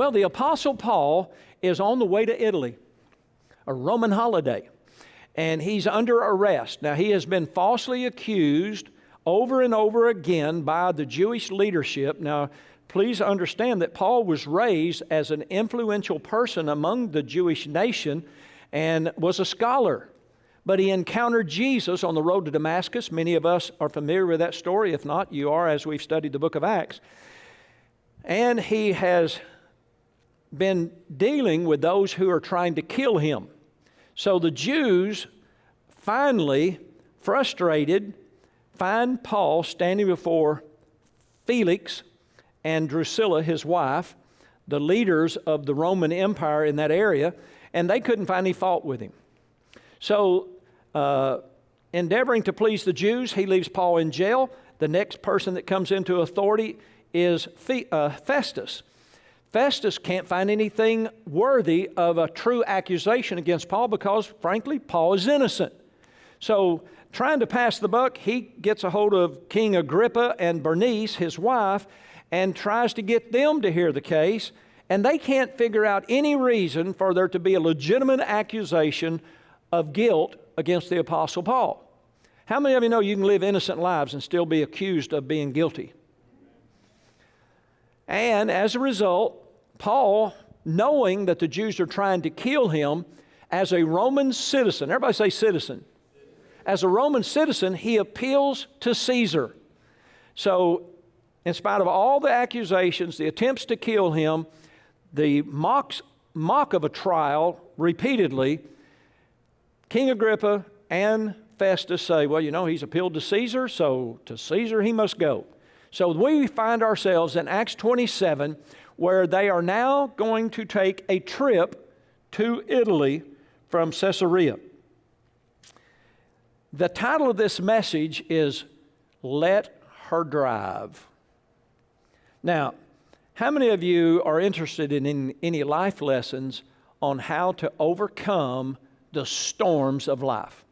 Well, the Apostle Paul is on the way to Italy, a Roman holiday, and he's under arrest. Now, he has been falsely accused over and over again by the Jewish leadership. Now, please understand that Paul was raised as an influential person among the Jewish nation and was a scholar. But he encountered Jesus on the road to Damascus. Many of us are familiar with that story. If not, you are, as we've studied the book of Acts. And he has been dealing with those who are trying to kill him. So the Jews finally, frustrated, find Paul standing before Felix and Drusilla, his wife, the leaders of the Roman Empire in that area, and they couldn't find any fault with him. So, endeavoring to please the Jews, he leaves Paul in jail. The next person that comes into authority is Festus. Festus can't find anything worthy of a true accusation against Paul because, frankly, Paul is innocent. So, trying to pass the buck, he gets a hold of King Agrippa and Bernice, his wife, and tries to get them to hear the case, and they can't figure out any reason for there to be a legitimate accusation of guilt against the Apostle Paul. How many of you know you can live innocent lives and still be accused of being guilty? And as a result, Paul, knowing that the Jews are trying to kill him, as a Roman citizen, everybody say citizen. As a Roman citizen, he appeals to Caesar. So, in spite of all the accusations, the attempts to kill him, the mock of a trial repeatedly, King Agrippa and Festus say, well, you know, he's appealed to Caesar, so to Caesar he must go. So we find ourselves in Acts 27, where they are now going to take a trip to Italy from Caesarea. The title of this message is, Let Her Drive. Now, how many of you are interested in any life lessons on how to overcome the storms of life?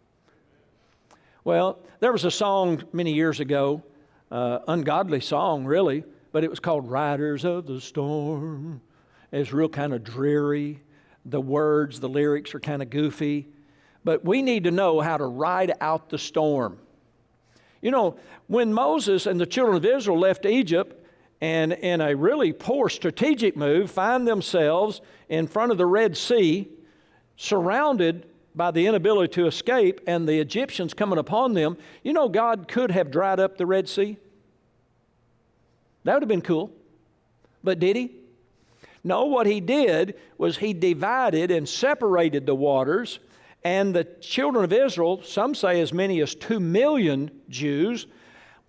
Well, there was a song many years ago, ungodly song really, but it was called Riders of the Storm. It's real kind of dreary. The words, the lyrics are kind of goofy. But we need to know how to ride out the storm. You know, when Moses and the children of Israel left Egypt, and in a really poor strategic move, find themselves in front of the Red Sea, surrounded by the inability to escape, and the Egyptians coming upon them, you know God could have dried up the Red Sea. That would have been cool. But did he? No, what he did was he divided and separated the waters, and the children of Israel, some say as many as 2 million Jews,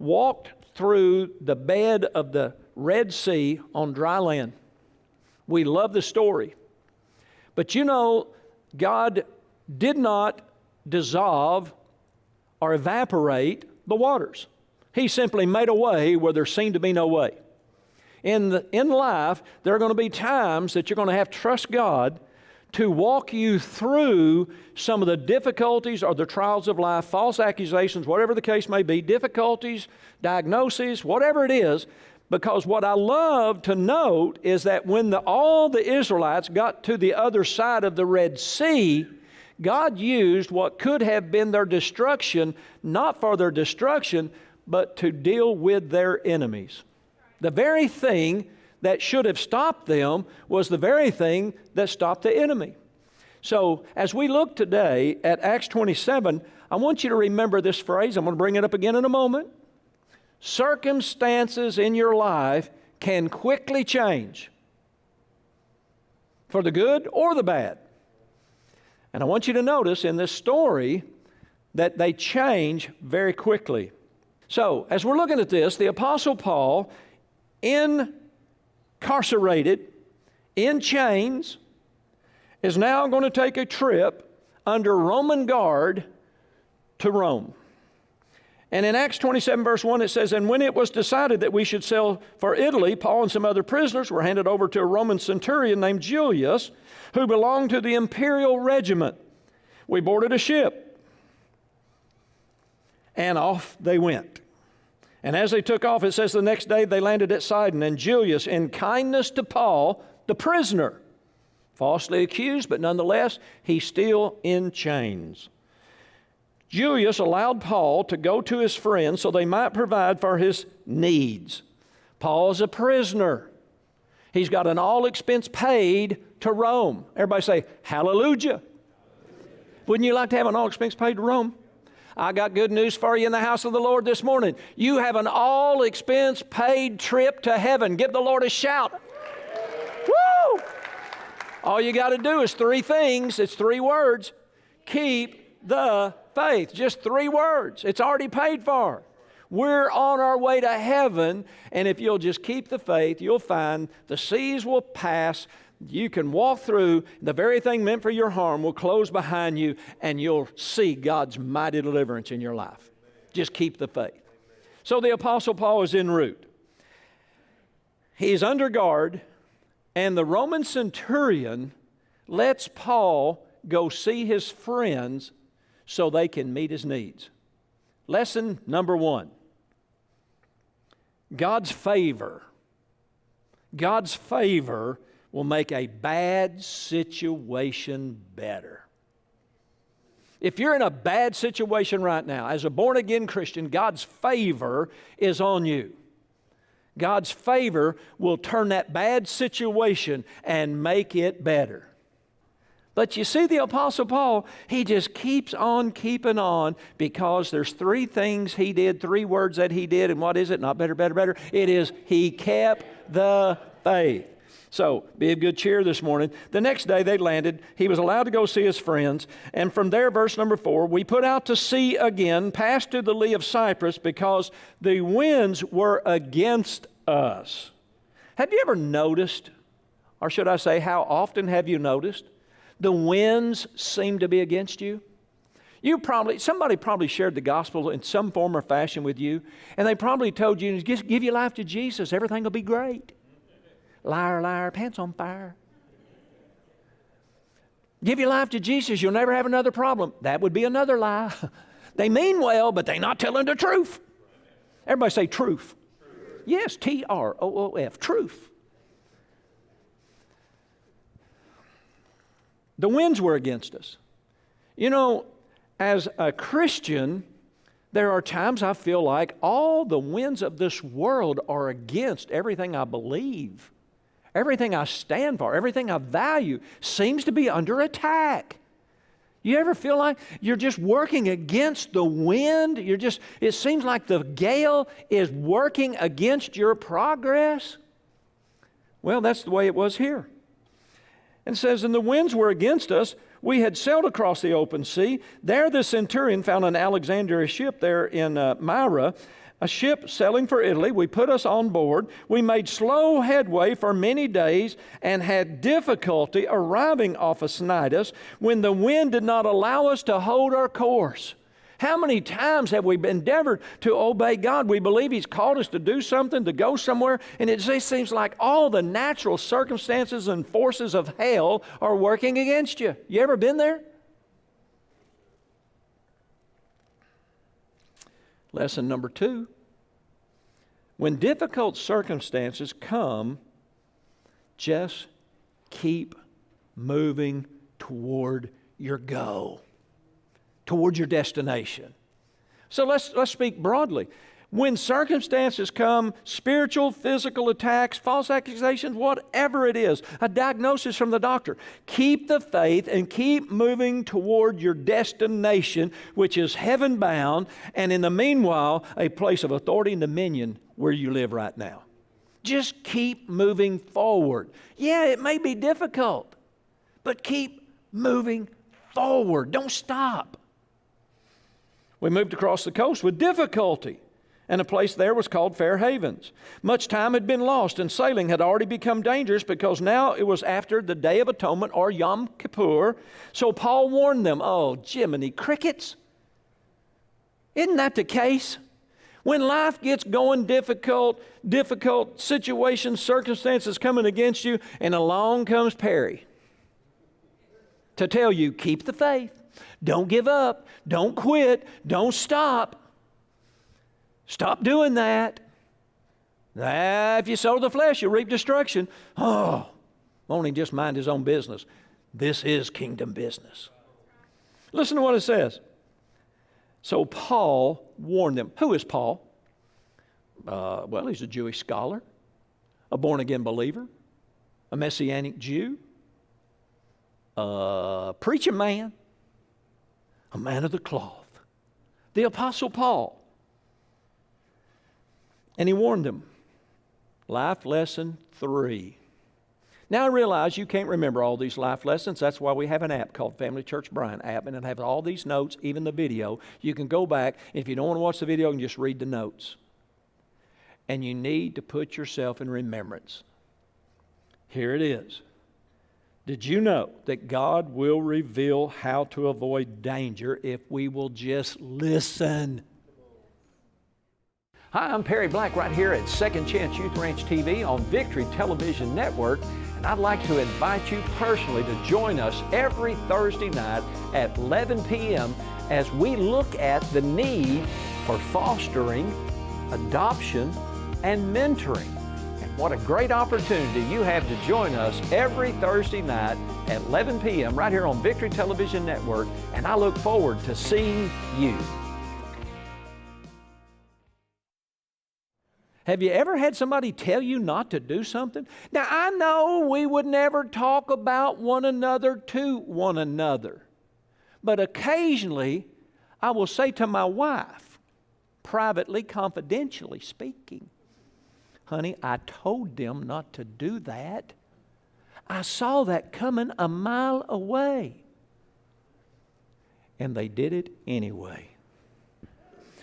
walked through the bed of the Red Sea on dry land. We love the story. But you know, God did not dissolve or evaporate the waters. He simply made a way where there seemed to be no way. In life, there are going to be times that you're going to have to trust God to walk you through some of the difficulties or the trials of life, false accusations, whatever the case may be, difficulties, diagnoses, whatever it is. Because what I love to note is that when all the Israelites got to the other side of the Red Sea, God used what could have been their destruction, not for their destruction, but to deal with their enemies. The very thing that should have stopped them was the very thing that stopped the enemy. So as we look today at Acts 27, I want you to remember this phrase. I'm going to bring it up again in a moment. Circumstances in your life can quickly change for the good or the bad. And I want you to notice in this story that they change very quickly. So as we're looking at this, the Apostle Paul, incarcerated, in chains, is now going to take a trip under Roman guard to Rome. And in Acts 27 verse 1 it says, and when it was decided that we should sail for Italy, Paul and some other prisoners were handed over to a Roman centurion named Julius, who belonged to the imperial regiment. We boarded a ship, and off they went. And as they took off, it says the next day they landed at Sidon, and Julius, in kindness to Paul, the prisoner, falsely accused, but nonetheless, he's still in chains. Julius allowed Paul to go to his friends so they might provide for his needs. Paul's a prisoner. He's got an all-expense paid to Rome. Everybody say, hallelujah. Wouldn't you like to have an all-expense paid to Rome? I got good news for you in the house of the Lord this morning. You have an all-expense paid trip to heaven. Give the Lord a shout. Woo! All you got to do is 3 things. It's 3 words. Keep the faith. Just 3 words. It's already paid for. We're on our way to heaven, and if you'll just keep the faith, you'll find the seas will pass. You can walk through, the very thing meant for your harm will close behind you, and you'll see God's mighty deliverance in your life. Just keep the faith. So the Apostle Paul is en route. He's under guard, and the Roman centurion lets Paul go see his friends so they can meet his needs. Lesson number 1. God's favor. God's favor will make a bad situation better. If you're in a bad situation right now, as a born-again Christian, God's favor is on you. God's favor will turn that bad situation and make it better. But you see the Apostle Paul, he just keeps on keeping on because there's 3 things he did, 3 words that he did, and what is it? Not better, better, better. It is he kept the faith. So, be of good cheer this morning. The next day they landed. He was allowed to go see his friends. And from there, verse number 4, we put out to sea again, passed to the lee of Cyprus because the winds were against us. Have you ever noticed, or should I say, how often have you noticed, the winds seem to be against you? Somebody probably shared the gospel in some form or fashion with you, and they probably told you, just give your life to Jesus, everything will be great. Liar, liar, pants on fire. Give your life to Jesus, you'll never have another problem. That would be another lie. They mean well, but they're not telling the truth. Everybody say truth. Yes, T-R-O-O-F, truth. The winds were against us. You know, as a Christian, there are times I feel like all the winds of this world are against everything I believe. Everything I stand for, everything I value seems to be under attack. You ever feel like you're just working against the wind? It seems like the gale is working against your progress. Well, that's the way it was here. And it says, and the winds were against us. We had sailed across the open sea. There the centurion found an Alexandria ship there in Myra, a ship sailing for Italy. We put us on board. We made slow headway for many days and had difficulty arriving off of Cnidus when the wind did not allow us to hold our course. How many times have we endeavored to obey God? We believe He's called us to do something, to go somewhere, and it just seems like all the natural circumstances and forces of hell are working against you. You ever been there? Lesson number 2. When difficult circumstances come, just keep moving toward your goal, toward your destination. So let's speak broadly. When circumstances come, spiritual, physical attacks, false accusations, whatever it is, a diagnosis from the doctor, keep the faith and keep moving toward your destination, which is heaven bound, and in the meanwhile, a place of authority and dominion where you live right now. Just keep moving forward. Yeah, it may be difficult, but keep moving forward. Don't stop. We moved across the coast with difficulty, and a place there was called Fair Havens. Much time had been lost, and sailing had already become dangerous because now it was after the Day of Atonement, or Yom Kippur. So Paul warned them, oh, Jiminy Crickets. Isn't that the case? When life gets going difficult situations, circumstances coming against you, and along comes Perry to tell you, keep the faith. Don't give up. Don't quit. Don't stop. Stop doing that. If you sow the flesh, you'll reap destruction. Oh, Won't he just mind his own business? This is kingdom business. Listen to what it says. So Paul warned them. Who is Paul? Well, he's a Jewish scholar, a born-again believer, a Messianic Jew, a preaching man, a man of the cloth, the Apostle Paul. And he warned them. Life lesson 3. Now I realize you can't remember all these life lessons. That's why we have an app called Family Church Bryant app, and it has all these notes, even the video. You can go back. If you don't want to watch the video, you can just read the notes. And you need to put yourself in remembrance. Here it is. Did you know that God will reveal how to avoid danger if we will just listen? Hi, I'm Perry Black right here at Second Chance Youth Ranch TV on Victory Television Network. And I'd like to invite you personally to join us every Thursday night at 11 p.m. as we look at the need for fostering, adoption, and mentoring. And what a great opportunity you have to join us every Thursday night at 11 p.m. right here on Victory Television Network. And I look forward to seeing you. Have you ever had somebody tell you not to do something? Now, I know we would never talk about one another to one another. But occasionally, I will say to my wife, privately, confidentially speaking, honey, I told them not to do that. I saw that coming a mile away. And they did it anyway.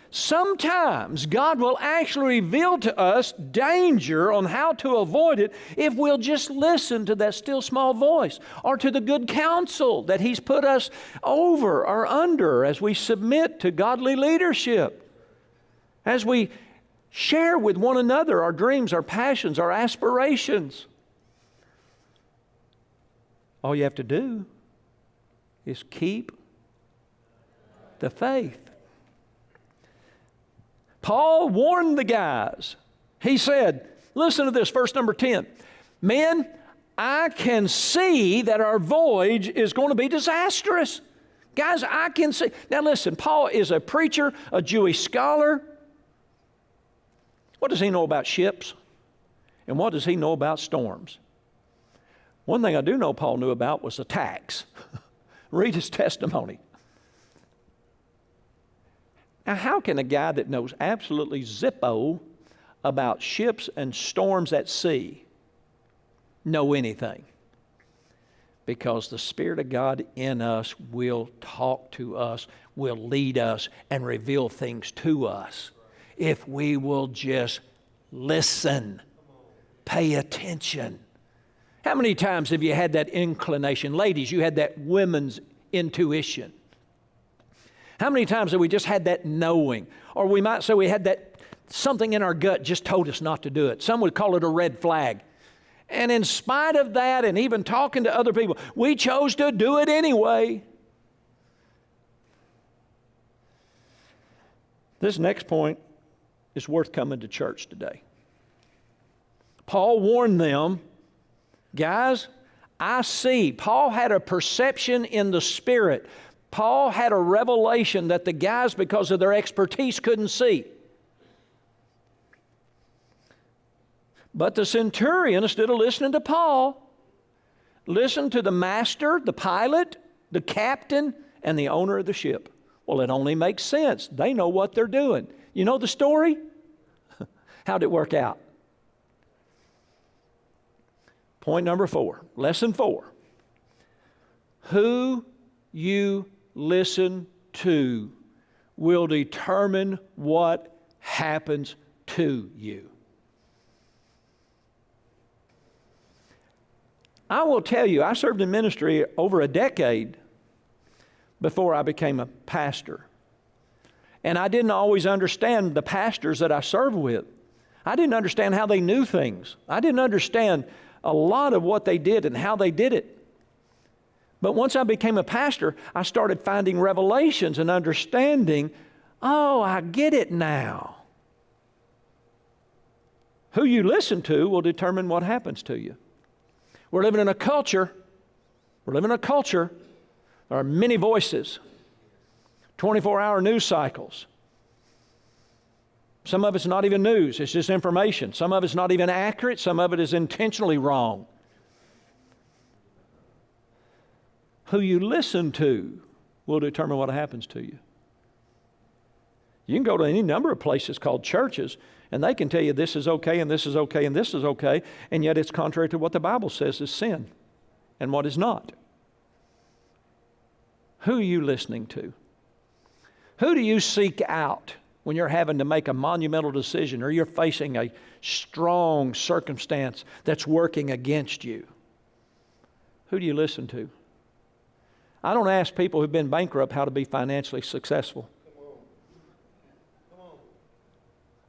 Sometimes God will actually reveal to us danger on how to avoid it if we'll just listen to that still small voice or to the good counsel that He's put us over or under as we submit to godly leadership, as we share with one another our dreams, our passions, our aspirations. All you have to do is keep the faith. Paul warned the guys. He said, listen to this, verse number 10. Men, I can see that our voyage is going to be disastrous. Guys, I can see. Now listen, Paul is a preacher, a Jewish scholar. What does he know about ships? And what does he know about storms? One thing I do know Paul knew about was attacks. Read his testimony. Now, how can a guy that knows absolutely zippo about ships and storms at sea know anything? Because the Spirit of God in us will talk to us, will lead us, and reveal things to us if we will just listen, pay attention. How many times have you had that inclination? Ladies, you had that women's intuition. How many times have we just had that knowing? Or we might say we had that something in our gut just told us not to do it. Some would call it a red flag. And in spite of that, and even talking to other people, we chose to do it anyway. This next point is worth coming to church today. Paul warned them, guys, I see. Paul had a perception in the Spirit. Paul had a revelation that the guys, because of their expertise, couldn't see. But the centurion, instead of listening to Paul, listened to the master, the pilot, the captain, and the owner of the ship. Well, it only makes sense. They know what they're doing. You know the story? How'd it work out? Point number 4, lesson 4. Who you listen to will determine what happens to you. I will tell you, I served in ministry over a decade before I became a pastor. And I didn't always understand the pastors that I served with. I didn't understand how they knew things. I didn't understand a lot of what they did and how they did it. But once I became a pastor, I started finding revelations and understanding, oh, I get it now. Who you listen to will determine what happens to you. We're living in a culture. There are many voices, 24-hour news cycles. Some of it's not even news, it's just information. Some of it's not even accurate, some of it is intentionally wrong. Who you listen to will determine what happens to you. You can go to any number of places called churches, and they can tell you this is okay, and this is okay, and this is okay, and yet it's contrary to what the Bible says is sin and what is not. Who are you listening to? Who do you seek out when you're having to make a monumental decision or you're facing a strong circumstance that's working against you? Who do you listen to? I don't ask people who've been bankrupt how to be financially successful.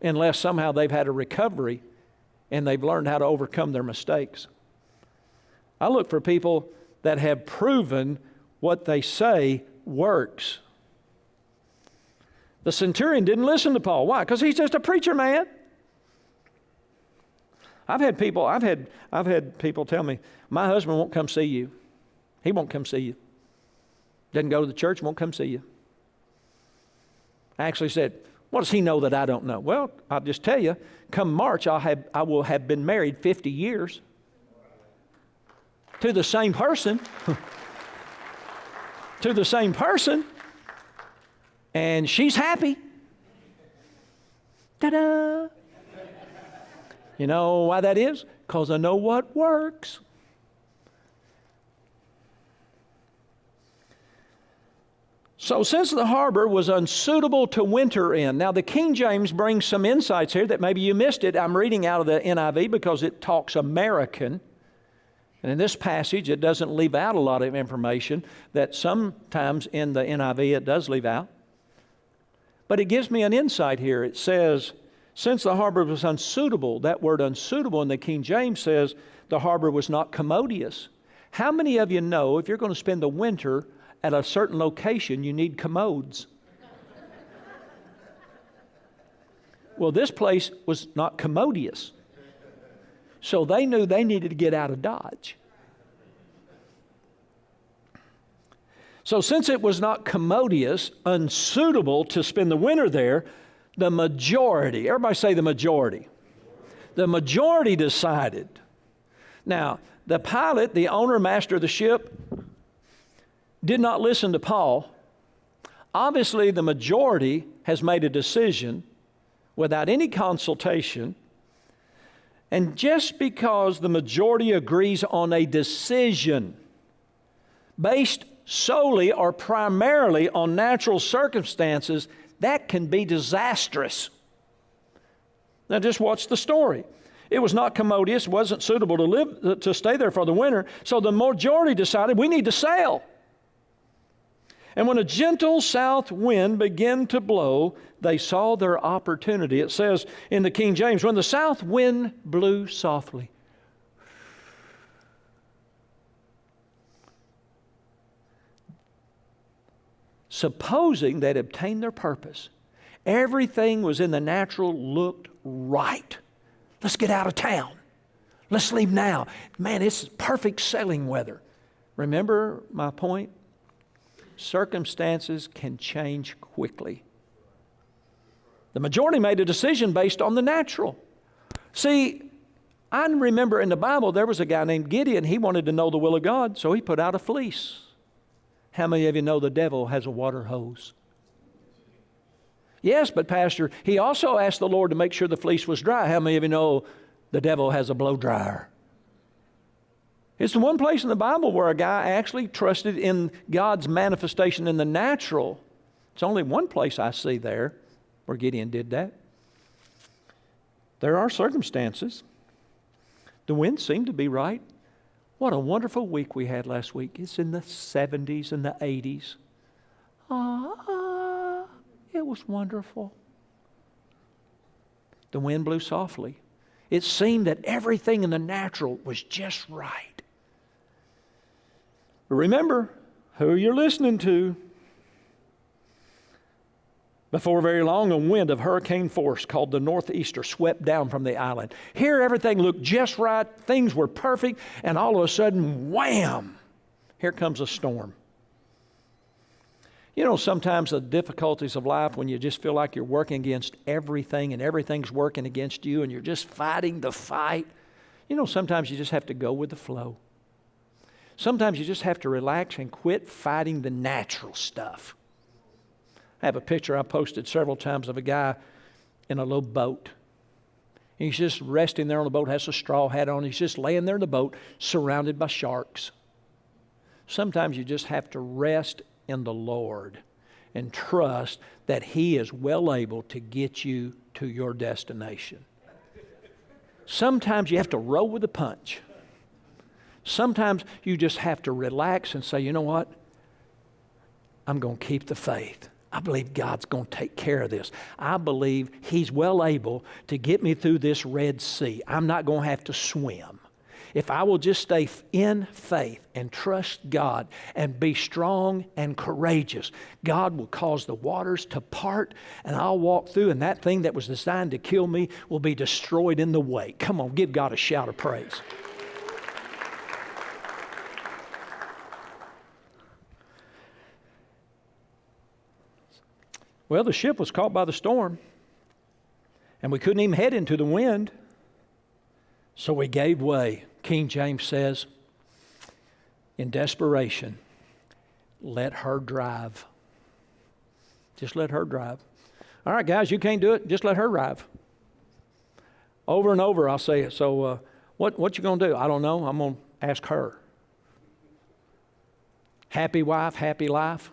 Unless somehow they've had a recovery and they've learned how to overcome their mistakes. I look for people that have proven what they say works. The centurion didn't listen to Paul. Why? Because he's just a preacher man. I've had people tell me, my husband won't come see you. He won't come see you. Doesn't go to the church, won't come see you. I actually said, what does he know that I don't know? Well, I'll just tell you, come March, I will have been married 50 years to the same person. To the same person. And she's happy. Ta-da! You know why that is? Because I know what works. So since the harbor was unsuitable to winter in, now the King James brings some insights here that maybe you missed it. I'm reading out of the NIV because it talks American. And in this passage, it doesn't leave out a lot of information that sometimes in the NIV it does leave out. But it gives me an insight here. It says, since the harbor was unsuitable, that word unsuitable in the King James says the harbor was not commodious. How many of you know if you're going to spend the winter at a certain location, you need commodes? Well, this place was not commodious. So they knew they needed to get out of Dodge. So since it was not commodious, unsuitable to spend the winter there, the majority, everybody say the majority decided. Now, the pilot, the owner, master of the ship, did not listen to Paul. Obviously, the majority has made a decision without any consultation. And just because the majority agrees on a decision based solely or primarily on natural circumstances, that can be disastrous. Now just watch the story. It was not commodious, wasn't suitable to stay there for the winter, so the majority decided we need to sail. And when a gentle south wind began to blow, they saw their opportunity. It says in the King James, when the south wind blew softly. Supposing they'd obtained their purpose, everything was in the natural, looked right. Let's get out of town. Let's leave now. Man, it's perfect sailing weather. Remember my point? Circumstances can change quickly. The majority made a decision based on the natural. See, I remember in the Bible there was a guy named Gideon. He wanted to know the will of God, so he put out a fleece. How many of you know the devil has a water hose? Yes, but Pastor, he also asked the Lord to make sure the fleece was dry. How many of you know the devil has a blow dryer? It's the one place in the Bible where a guy actually trusted in God's manifestation in the natural. It's only one place I see there where Gideon did that. There are circumstances. The wind seemed to be right. What a wonderful week we had last week. It's in the 70s and the 80s. It was wonderful. The wind blew softly. It seemed that everything in the natural was just right. Remember who you're listening to. Before very long, a wind of hurricane force called the northeaster swept down from the island. Here, everything looked just right. Things were perfect. And all of a sudden, wham, here comes a storm. You know, sometimes the difficulties of life when you just feel like you're working against everything and everything's working against you and you're just fighting the fight. You know, sometimes you just have to go with the flow. Sometimes you just have to relax and quit fighting the natural stuff. I have a picture I posted several times of a guy in a little boat. He's just resting there on the boat, has a straw hat on. He's just laying there in the boat surrounded by sharks. Sometimes you just have to rest in the Lord and trust that He is well able to get you to your destination. Sometimes you have to roll with the punch. Sometimes you just have to relax and say, you know what? I'm going to keep the faith. I believe God's going to take care of this. I believe He's well able to get me through this Red Sea. I'm not going to have to swim. If I will just stay in faith and trust God and be strong and courageous, God will cause the waters to part and I'll walk through and that thing that was designed to kill me will be destroyed in the way. Come on, give God a shout of praise. Well, the ship was caught by the storm, and we couldn't even head into the wind, so we gave way. King James says, in desperation, let her drive. Just let her drive. All right, guys, you can't do it. Just let her drive. Over and over, I'll say it. So what you going to do? I don't know. I'm going to ask her. Happy wife, happy life.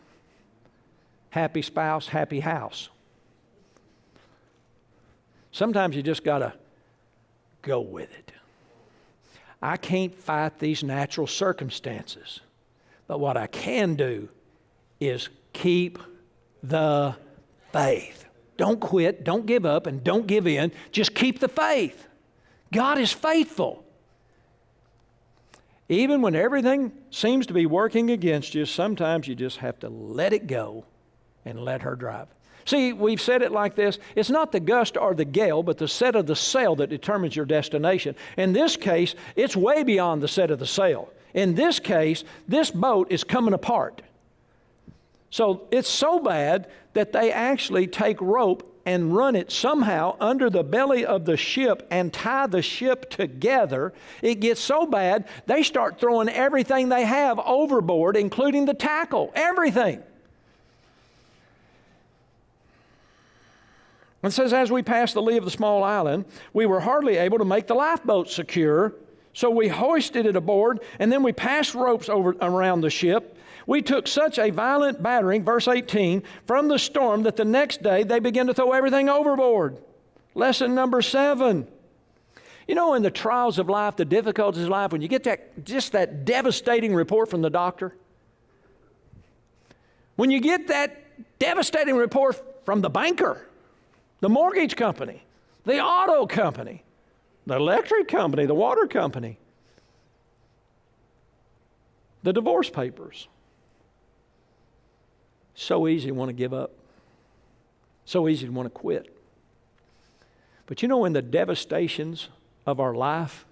Happy spouse, happy house. Sometimes you just got to go with it. I can't fight these natural circumstances, but what I can do is keep the faith. Don't quit, don't give up, and don't give in. Just keep the faith. God is faithful. Even when everything seems to be working against you, sometimes you just have to let it go and let her drive. See, we've said it like this. It's not the gust or the gale, but the set of the sail that determines your destination. In this case, it's way beyond the set of the sail. In this case, this boat is coming apart. So it's so bad that they actually take rope and run it somehow under the belly of the ship and tie the ship together. It gets so bad, they start throwing everything they have overboard, including the tackle, everything. It says, as we passed the lee of the small island, we were hardly able to make the lifeboat secure, so we hoisted it aboard, and then we passed ropes around the ship. We took such a violent battering, verse 18, from the storm that the next day they began to throw everything overboard. Lesson number 7. You know, in the trials of life, the difficulties of life, when you get that devastating report from the doctor, when you get that devastating report from the banker, the mortgage company, the auto company, the electric company, the water company, the divorce papers. So easy to want to give up. So easy to want to quit. But you know, in the devastations of our life,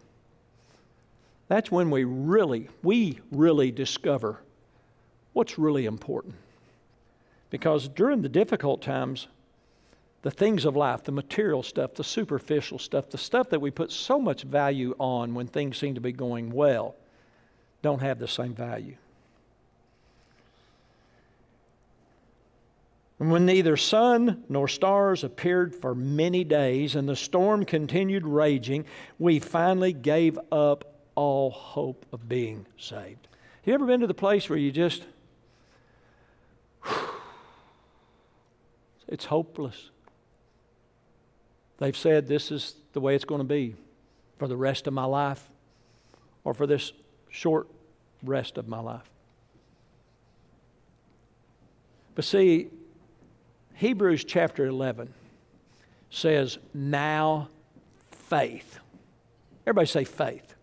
that's when we really discover what's really important. Because during the difficult times, the things of life, the material stuff, the superficial stuff, the stuff that we put so much value on when things seem to be going well, don't have the same value. And when neither sun nor stars appeared for many days and the storm continued raging, we finally gave up all hope of being saved. Have you ever been to the place where you just, it's hopeless? They've said this is the way it's going to be for the rest of my life or for this short rest of my life. But see, Hebrews chapter 11 says, now faith. Everybody say faith.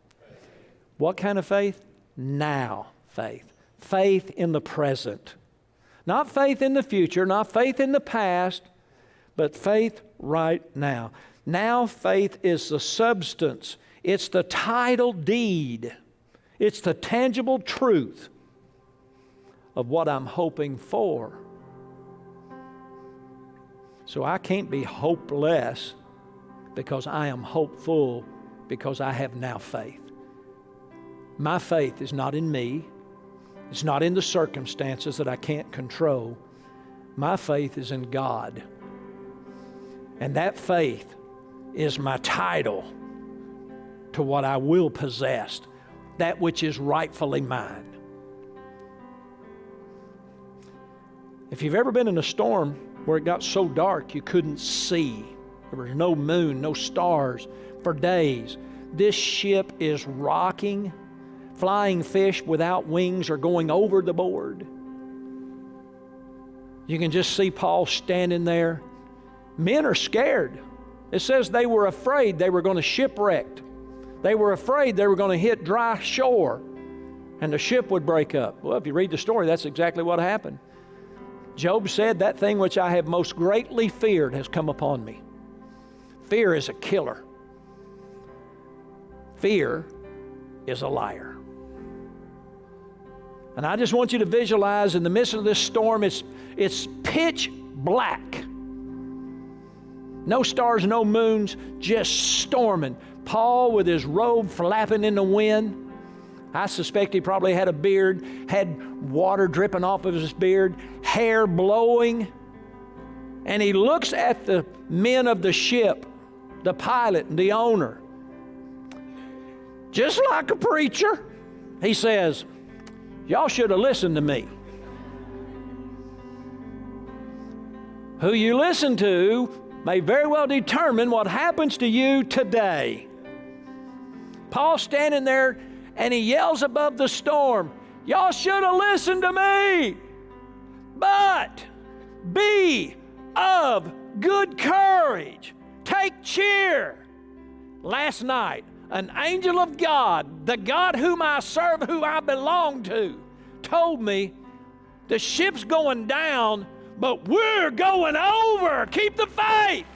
What kind of faith? Now faith. Faith in the present. Not faith in the future, not faith in the past, but faith right now. Now faith is the substance. It's the title deed. It's the tangible truth of what I'm hoping for. So I can't be hopeless because I am hopeful because I have now faith. My faith is not in me. It's not in the circumstances that I can't control. My faith is in God. And that faith is my title to what I will possess, that which is rightfully mine. If you've ever been in a storm where it got so dark you couldn't see, there was no moon, no stars for days, this ship is rocking, flying fish without wings are going over the board. You can just see Paul standing there. Men are scared. It says they were afraid they were going to shipwreck. They were afraid they were going to hit dry shore and the ship would break up. Well, if you read the story, that's exactly what happened. Job said, that thing which I have most greatly feared has come upon me. Fear is a killer. Fear is a liar. And I just want you to visualize in the midst of this storm, it's pitch black. No stars, no moons, just storming. Paul with his robe flapping in the wind. I suspect he probably had a beard, had water dripping off of his beard, hair blowing. And he looks at the men of the ship, the pilot and the owner. Just like a preacher, he says, y'all should have listened to me. Who you listen to may very well determine what happens to you today. Paul's standing there and he yells above the storm, y'all should have listened to me, but be of good courage. Take cheer. Last night, an angel of God, the God whom I serve, who I belong to, told me the ship's going down, but we're going over. Keep the faith.